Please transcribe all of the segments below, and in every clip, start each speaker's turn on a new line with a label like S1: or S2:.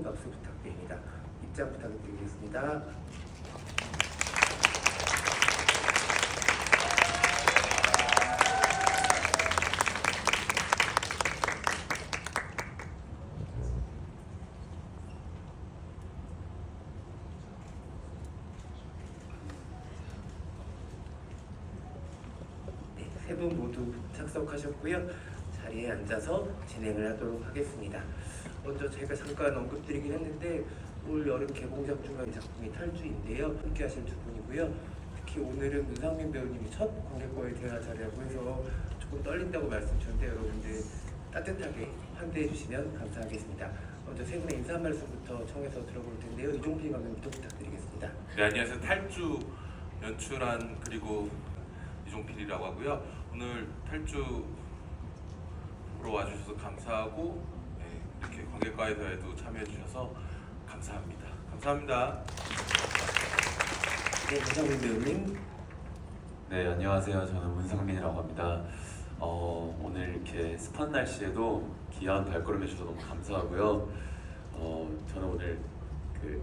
S1: 박수 부탁드립니다. 입장 부탁드리겠습니다. 세 분 모두 착석하셨고요. 자리에 앉아서 진행을 하도록 하겠습니다. 먼저 제가 잠깐 언급드리긴 했는데 올 여름 개봉작 중 한 작품이 탈주인데요. 함께 하실 두 분이고요. 특히 오늘은 문상민 배우님이 첫 관객과의 대화 자리라고 해서 조금 떨린다고 말씀 주셨는데 여러분들 따뜻하게 환대해 주시면 감사하겠습니다. 먼저 세 분의 인사 말씀부터 청해서 들어볼 텐데요. 이종필 감독님부터 부탁드리겠습니다.
S2: 네, 안녕하세요. 탈주 연출한 그리고 이종필이라고 하고요. 오늘 탈주 보러 와주셔서 감사하고 이렇게 관객과의 대화에도 참여해 주셔서 감사합니다. 감사합니다.
S1: 네, 문상민 배우님.
S3: 네, 안녕하세요. 저는 문상민이라고 합니다. 오늘 이렇게 습한 날씨에도 귀한 발걸음 해주셔서 너무 감사하고요. 저는 오늘 그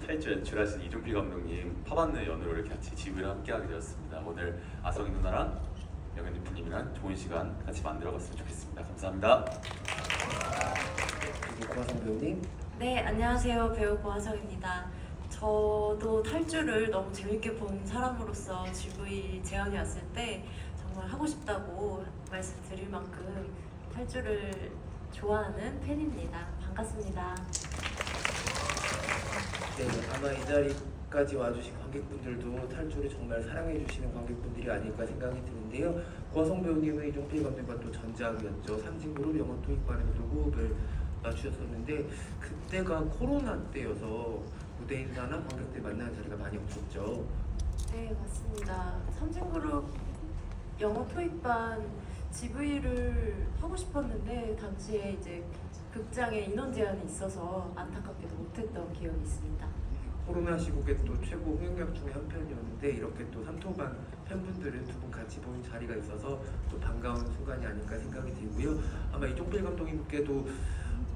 S3: 탈주 연출하신 이종필 감독님 파반느 연으로 이렇게 같이 지휘를 함께하게 되었습니다. 오늘 아성이 누나랑 영현 대표님이랑 좋은 시간 같이 만들어갔으면 좋겠습니다. 감사합니다.
S1: 그리고 고하성 배우님.
S4: 네, 안녕하세요. 배우 고하성입니다. 저도 탈주를 너무 재밌게 본 사람으로서 GV 제안이 왔을 때 정말 하고 싶다고 말씀드릴 만큼 탈주를 좋아하는 팬입니다. 반갑습니다.
S1: 네, 아마 이 자리까지 와주신 관객분들도 탈주를 정말 사랑해주시는 관객분들이 아닐까 생각이 드는데요. 고하성 배우님은 이종필 감독과 또 전작이었죠. 상징그룹 영어 토익반에서도 호흡을 맞추셨었는데 그때가 코로나 때여서 무대 인사나 관객들 만나는 자리가 많이 없었죠.
S4: 네, 맞습니다. 삼진그룹 영어 토익반 GV를 하고 싶었는데 당시에 이제 극장에 인원 제한이 있어서 안타깝게도 못했던 기억이 있습니다.
S1: 코로나 시국에 또 최고 흥행작 중에 한 편이었는데 이렇게 또 삼토반 팬분들은 두 분 같이 본 자리가 있어서 또 반가운 순간이 아닐까 생각이 들고요. 아마 이종필 감독님께도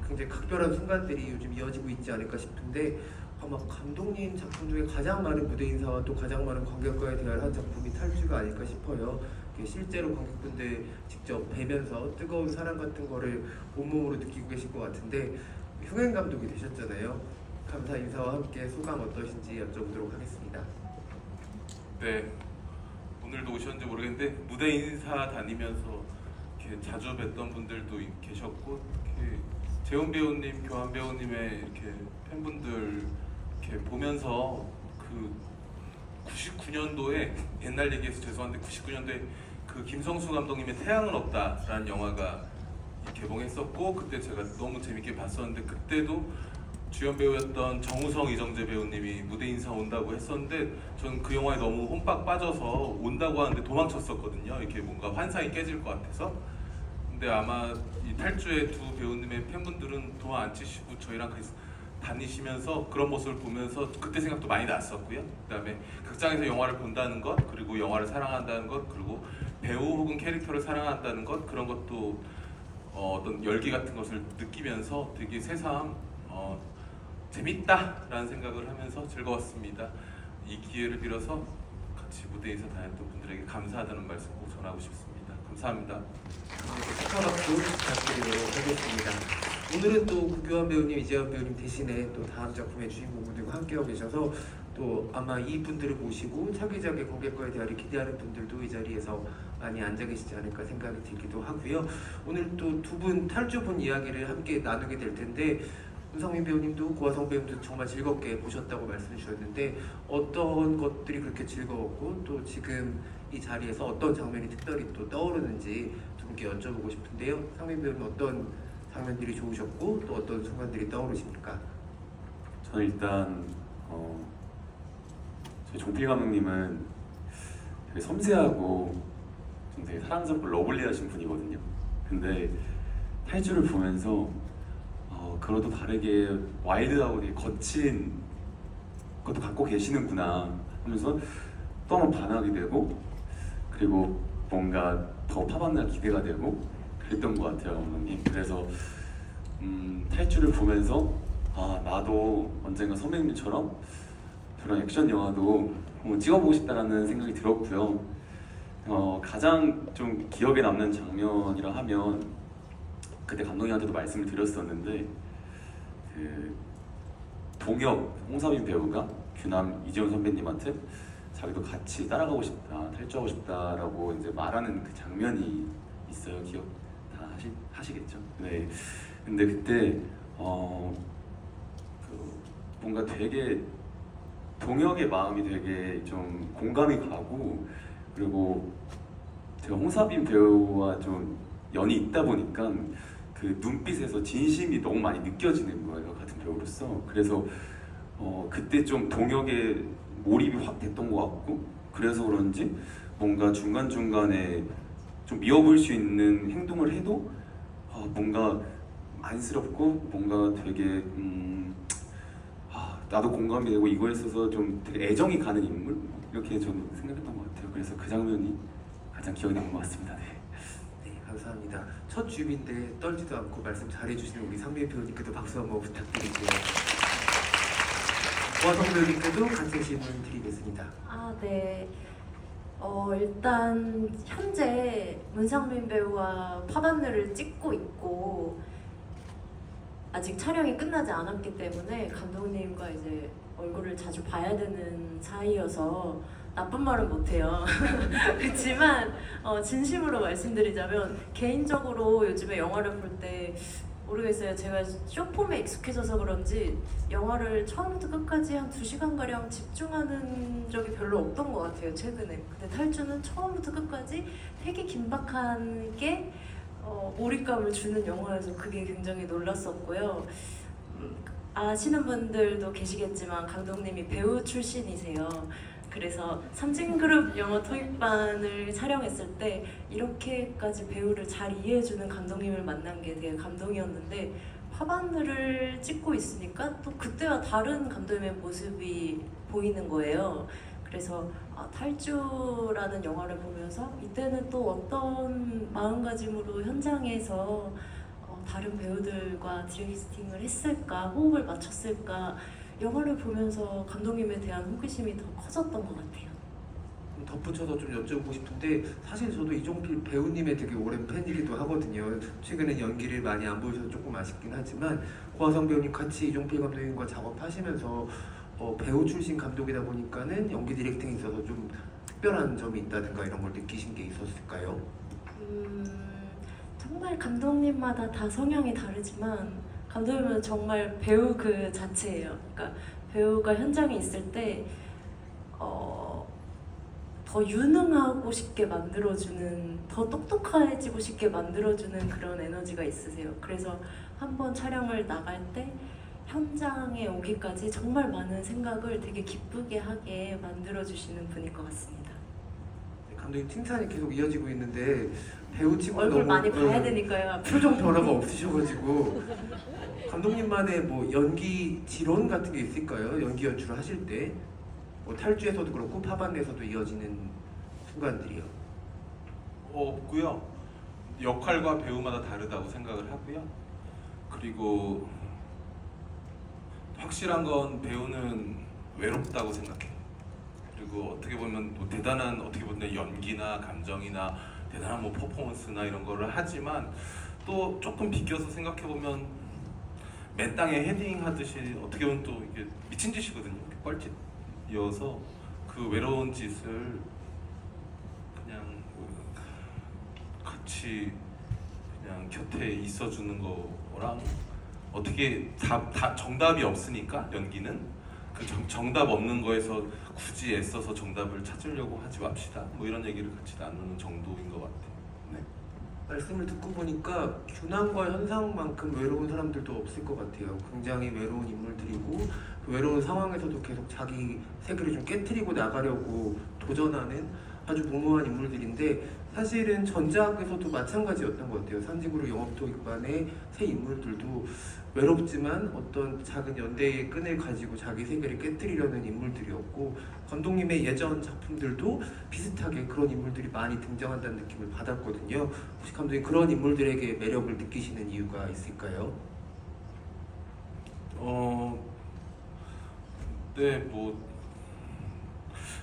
S1: 굉장히 각별한 순간들이 요즘 이어지고 있지 않을까 싶은데 아마 감독님 작품 중에 가장 많은 무대 인사와 또 가장 많은 관객과의 대화를 한 작품이 탈주가 아닐까 싶어요. 실제로 관객분들 직접 뵈면서 뜨거운 사랑 같은 거를 온몸으로 느끼고 계실 것 같은데 흥행 감독이 되셨잖아요. 감사 인사와 함께 소감 어떠신지 여쭤보도록 하겠습니다.
S2: 네, 오늘도 오셨는지 모르겠는데 무대 인사 다니면서 이렇게 자주 뵀던 분들도 계셨고 이렇게 재훈 배우님, 교환 배우님의 이렇게 팬분들 이렇게 보면서 그 99년도에 옛날 얘기해서 죄송한데 99년도에 그 김성수 감독님의 태양은 없다라는 영화가 개봉했었고 그때 제가 너무 재밌게 봤었는데 그때도 주연 배우였던 정우성, 이정재 배우님이 무대 인사 온다고 했었는데 저는 그 영화에 너무 혼빡 빠져서 온다고 하는데 도망쳤었거든요. 이렇게 뭔가 환상이 깨질 것 같아서. 근데 아마 이 탈주의 두 배우님의 팬분들은 도망 안 치시고 저희랑 같이 다니시면서 그런 모습을 보면서 그때 생각도 많이 났었고요. 그다음에 극장에서 영화를 본다는 것, 그리고 영화를 사랑한다는 것, 그리고 배우 혹은 캐릭터를 사랑한다는 것 그런 것도 어떤 열기 같은 것을 느끼면서 되게 새삼 재밌다라는 생각을 하면서 즐거웠습니다. 이 기회를 빌어서 같이 무대에서 다녔던 분들에게 감사하다는 말씀 꼭 전하고 싶습니다. 감사합니다.
S1: 축하박수 부탁드리도록 하겠습니다. 오늘은 또 구교환 배우님, 이재현 배우님 대신에 또 다음 작품의 주인공분들과 함께하고 계셔서 또 아마 이 분들을 모시고 차기작의 관객과의 대화를 기대하는 분들도 이 자리에서 많이 앉아 계시지 않을까 생각이 들기도 하고요. 오늘 또 두 분 탈주분 이야기를 함께 나누게 될 텐데 문상민 배우님도 고하성 배우님도 정말 즐겁게 보셨다고 말씀해 주셨는데 어떤 것들이 그렇게 즐거웠고 또 지금 이 자리에서 어떤 장면이 특별히 또 떠오르는지 두 분께 여쭤보고 싶은데요. 상민 배우님 어떤 장면들이 좋으셨고 또 어떤 순간들이 떠오르십니까?
S3: 저는 일단 저희 종필 감독님은 되게 섬세하고 좀 되게 사랑스럽고 러블리하신 분이거든요. 근데 탈주를 보면서 그로도 다르게 와일드하고 되게 거친 것도 갖고 계시는구나 하면서 또 한번 반하게 되고 그리고 뭔가 더 파반날 기대가 되고 그랬던 것 같아요, 감독님. 그래서 탈주를 보면서 아 나도 언젠가 선배님처럼 저런 액션 영화도 한번 찍어보고 싶다라는 생각이 들었고요. 가장 좀 기억에 남는 장면이라 하면 그때 감독님한테도 말씀을 드렸었는데 그 동혁 홍사빈 배우가 규남 이재훈 선배님한테 자기도 같이 따라가고 싶다, 탈주하고 싶다라고 이제 말하는 그 장면이 있어요. 기억 다 하시겠죠? 네. 근데 그때 그 뭔가 되게 동혁의 마음이 되게 좀 공감이 가고 그리고 제가 홍사빈 배우와 좀 연이 있다 보니까 그 눈빛에서 진심이 너무 많이 느껴지는 거예요. 같은 배우로서. 그래서 그때 좀 동혁의 몰입이 확 됐던 것 같고 그래서 그런지 뭔가 중간중간에 좀 미워볼 수 있는 행동을 해도 뭔가 안쓰럽고 뭔가 되게 나도 공감이 되고 이거에 있어서 좀 되게 애정이 가는 인물? 이렇게 저는 생각했던 것 같아요. 그래서 그 장면이 가장 기억에 남는 것 같습니다. 네.
S1: 네, 감사합니다. 첫 줍인데 떨지도 않고 말씀 잘해주시는 우리 상민 배우님께도 박수 한번 부탁드리고요. 고아성 배우님께도 같은 질문 드리겠습니다.
S4: 네. 일단 현재 문상민 배우와 파반느를 찍고 있고 아직 촬영이 끝나지 않았기 때문에 감독님과 이제 얼굴을 자주 봐야 되는 사이여서 나쁜 말은 못해요. 그렇지만 진심으로 말씀드리자면 개인적으로 요즘에 영화를 볼 때 모르겠어요. 제가 쇼폼에 익숙해져서 그런지 영화를 처음부터 끝까지 한 2시간가량 집중하는 적이 별로 없던 것 같아요. 최근에. 근데 탈주는 처음부터 끝까지 되게 긴박한 게 몰입감을 주는 영화여서 그게 굉장히 놀랐었고요. 아시는 분들도 계시겠지만 감독님이 배우 출신이세요. 그래서 삼진그룹 영어 토익반을 촬영했을 때 이렇게까지 배우를 잘 이해해주는 감독님을 만난 게 되게 감동이었는데 파반느를 찍고 있으니까 또 그때와 다른 감독님의 모습이 보이는 거예요. 그래서 탈주라는 영화를 보면서 이때는 또 어떤 마음가짐으로 현장에서 다른 배우들과 디렉팅을 했을까, 호흡을 맞췄을까 영화를 보면서 감독님에 대한 호기심이 더 커졌던 것 같아요.
S1: 덧붙여서 좀 여쭤보고 싶은데 사실 저도 이종필 배우님의 되게 오랜 팬이기도 하거든요. 최근에 연기를 많이 안 보셔서 조금 아쉽긴 하지만 고아성 배우님 같이 이종필 감독님과 작업하시면서 배우 출신 감독이다 보니까는 연기 디렉팅에 있어서 좀 특별한 점이 있다든가 이런 걸 느끼신 게 있었을까요?
S4: 정말 감독님마다 다 성향이 다르지만 감독님은 정말 배우 그 자체예요. 그러니까 배우가 현장에 있을 때 더 유능하고 싶게 만들어주는, 더 똑똑해지고 싶게 만들어주는 그런 에너지가 있으세요. 그래서 한번 촬영을 나갈 때 현장에 오기까지 정말 많은 생각을 되게 기쁘게 하게 만들어주시는 분일 것 같습니다.
S1: 감독님 칭찬이 계속 이어지고 있는데 배우 치고
S4: 얼굴
S1: 너무
S4: 많이 봐야 되니까요.
S1: 표정 변화가 없으셔가지고 감독님만의 뭐 연기 지론 같은 게 있을까요? 연기 연출을 하실 때 탈주에서도 그렇고 파반에서도 이어지는 순간들이요.
S2: 없고요. 역할과 배우마다 다르다고 생각을 하고요. 그리고 확실한 건 배우는 외롭다고 생각해요. 그리고 어떻게 보면 뭐 대단한 어떻게 보면 연기나 감정이나 대단한 뭐 퍼포먼스나 이런 거를 하지만 또 조금 비껴서 생각해 보면 맨 땅에 헤딩 하듯이 어떻게 보면 또 이게 미친 짓이거든요. 뻘짓이어서 그 외로운 짓을 그냥 같이 그냥 곁에 있어주는 거랑 어떻게 다 정답이 없으니까 연기는 그 정답 없는 거에서 굳이 애써서 정답을 찾으려고 하지 맙시다. 뭐 이런 얘기를 같이 나누는 정도인 것 같아요. 네.
S1: 말씀을 듣고 보니까 규남과 현상만큼 외로운 사람들도 없을 것 같아요. 굉장히 외로운 인물들이고 그 외로운 상황에서도 계속 자기 세계를 좀 깨트리고 나가려고 도전하는 아주 무모한 인물들인데 사실은 전작에서도 마찬가지였던 것 같아요. 삼진그룹 영업토익반의 새 인물들도 외롭지만 어떤 작은 연대의 끈을 가지고 자기 세계를 깨트리려는 인물들이었고 감독님의 예전 작품들도 비슷하게 그런 인물들이 많이 등장한다는 느낌을 받았거든요. 혹시 감독님 그런 인물들에게 매력을 느끼시는 이유가 있을까요?
S2: 네, 뭐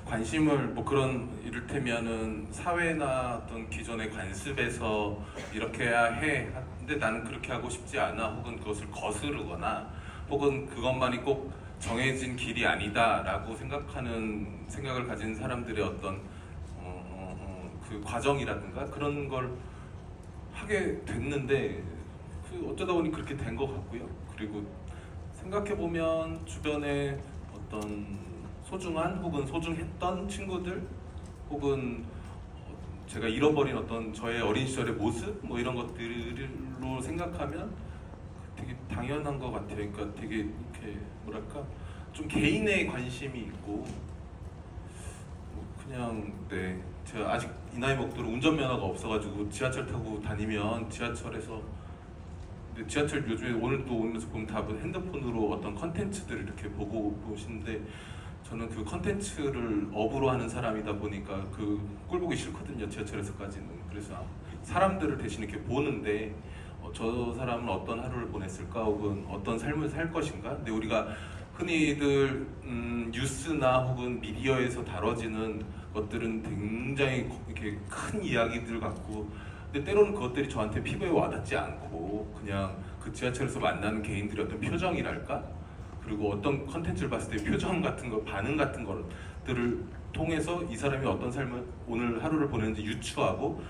S2: 관심을 뭐 그런 이를테면은 사회나 어떤 기존의 관습에서 이렇게 해야 해. 근데 나는 그렇게 하고 싶지 않아. 혹은 그것을 거스르거나 혹은 그것만이 꼭 정해진 길이 아니다라고 생각을 가진 사람들의 어떤 그 과정이라든가 그런 걸 하게 됐는데 그 어쩌다 보니 그렇게 된 것 같고요. 그리고 생각해 보면 주변에 어떤 소중한 혹은 소중했던 친구들 혹은 제가 잃어버린 어떤 저의 어린 시절의 모습 뭐 이런 것들로 생각하면 되게 당연한 것 같아요. 그러니까 되게 이렇게 뭐랄까 좀 개인의 관심이 있고 뭐 그냥 네 제가 아직 이 나이 먹도록 운전면허가 없어가지고 지하철 타고 다니면 지하철에서 근데 지하철 요즘에 오늘 또 오면서 보면 다 핸드폰으로 어떤 컨텐츠들을 이렇게 보고 보시는데 저는 그 컨텐츠를 업으로 하는 사람이다 보니까 그 꼴 보기 싫거든요. 지하철에서까지는. 그래서 사람들을 대신 이렇게 보는데 저 사람은 어떤 하루를 보냈을까 혹은 어떤 삶을 살 것인가. 근데 우리가 흔히들 뉴스나 혹은 미디어에서 다뤄지는 것들은 굉장히 이렇게 큰 이야기들 같고 근데 때로는 그것들이 저한테 피부에 와닿지 않고 그냥 그 지하철에서 만나는 개인들의 어떤 표정이랄까 그리고 어떤 컨텐츠를 봤을 때 표정 같은 거 반응 같은 것들을 통해서 이 사람이 어떤 삶을 오늘 하루를 보내는지 유추하고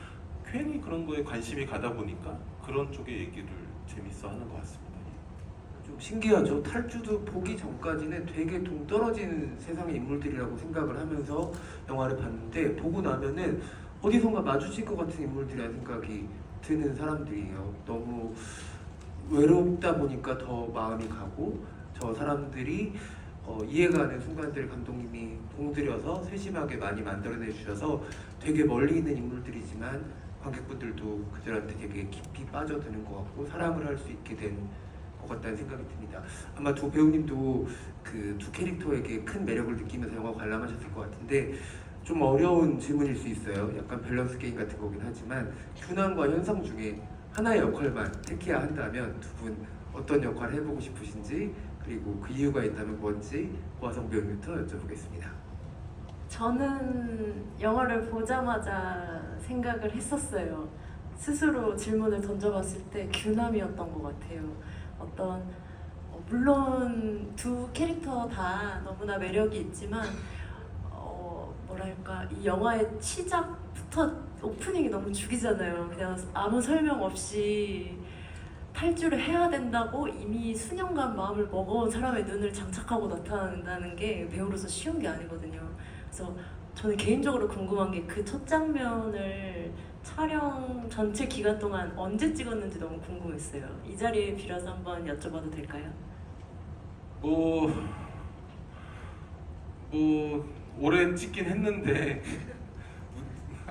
S2: 괜히 그런 거에 관심이 가다 보니까 그런 쪽의 얘기를 재밌어 하는 것 같습니다.
S1: 좀 신기하죠. 탈주도 보기 전까지는 되게 동떨어진 세상의 인물들이라고 생각을 하면서 영화를 봤는데 보고 나면은 어디선가 마주칠 것 같은 인물들이라는 생각이 드는 사람들이에요. 너무 외롭다 보니까 더 마음이 가고 저 사람들이 이해가는 순간들을 감독님이 공들여서 세심하게 많이 만들어내 주셔서 되게 멀리 있는 인물들이지만 관객분들도 그들한테 되게 깊이 빠져드는 것 같고 사랑을 할 수 있게 된 것 같다는 생각이 듭니다. 아마 두 배우님도 그 두 캐릭터에게 큰 매력을 느끼면서 영화 관람하셨을 것 같은데 좀 어려운 질문일 수 있어요. 약간 밸런스 게임 같은 거긴 하지만 균환과 현상 중에 하나의 역할만 택해야 한다면 두 분 어떤 역할을 해보고 싶으신지 그리고 그 이유가 있다면 뭔지 고아성 배우님부터 여쭤보겠습니다.
S4: 저는 영화를 보자마자 생각을 했었어요. 스스로 질문을 던져봤을 때 균함이었던 것 같아요. 물론 두 캐릭터 다 너무나 매력이 있지만 뭐랄까 이 영화의 시작부터 오프닝이 너무 죽이잖아요. 그냥 아무 설명 없이 탈주를 해야 된다고 이미 수년간 마음을 먹어온 사람의 눈을 장착하고 나타난다는 게 배우로서 쉬운 게 아니거든요. 그래서 저는 개인적으로 궁금한 게 그 첫 장면을 촬영 전체 기간 동안 언제 찍었는지 너무 궁금했어요. 이 자리에 빌어서 한번 여쭤봐도 될까요?
S2: 뭐 오래 찍긴 했는데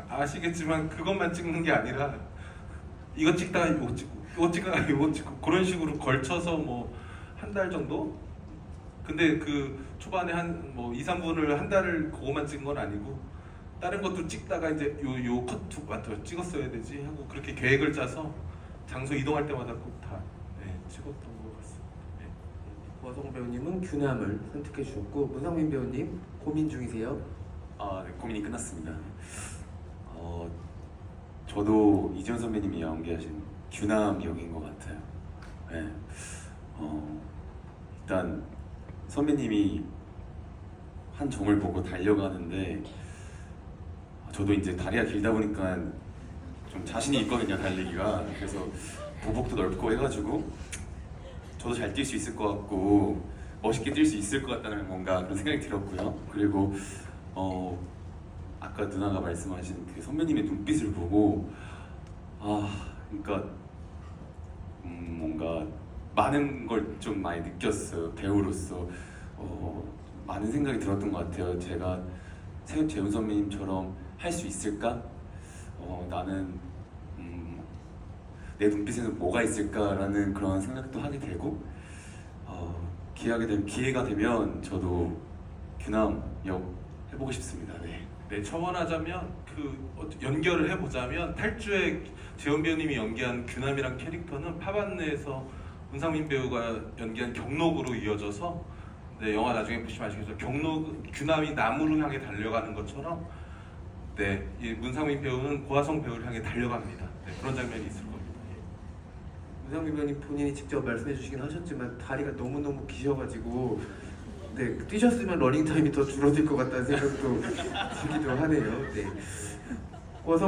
S2: 아시겠지만 그것만 찍는 게 아니라 이거 찍다가 이거 찍고 이거 찍다가 이거 찍고 그런 식으로 걸쳐서 뭐 한 달 정도? 근데 그 초반에 한 뭐 2, 3분을 한 달을 그거만 찍은 건 아니고 다른 것도 찍다가 이제 요 컷 맞죠? 찍었어야 되지 하고 그렇게 계획을 짜서 장소 이동할 때마다 꼭 다 찍었던 것 같습니다. 네.
S1: 고아성 배우님은 균함을 선택해 주셨고 문상민 배우님 고민 중이세요?
S3: 네, 고민이 끝났습니다. 저도 이지현 선배님이 연기하신 균함 역인 것 같아요. 네. 일단 선배님이 한 점을 보고 달려가는데 저도 이제 다리가 길다 보니까 좀 자신이 있거든요, 달리기가. 그래서 보복도 넓고 해가지고 저도 잘 뛸 수 있을 것 같고 멋있게 뛸 수 있을 것 같다는 뭔가 그런 생각이 들었고요. 그리고 아까 누나가 말씀하신 그 선배님의 눈빛을 보고 그러니까 뭔가 많은 걸 좀 많이 느꼈어요. 배우로서 많은 생각이 들었던 것 같아요. 제가 재훈 선배님처럼 할 수 있을까? 나는 내 눈빛에는 뭐가 있을까라는 그런 생각도 하게 되고 기회가 되면 저도 균함 역 해보고 싶습니다.
S2: 네, 첨언하자면 연결을 해보자면 탈주의 재훈 배우님이 연기한 균함이란 캐릭터는 파반네에서 문상민 배우가 연기한 경록으로 이어져서 네, 영화 나중에 보시면 아시겠지만 규남이 나무를 향해 달려가는 것처럼 네, 이 문상민 배우는 고화성 배우를 향해 달려갑니다. 네, 그런 장면이 있을 겁니다.
S1: 문상민 배우님 본인이 직접 말씀해 주시긴 하셨지만 다리가 너무너무 기셔가지고 네, 뛰셨으면 러닝 타임이 더 줄어들 것 같다는 생각도 들기도 하네요. 네.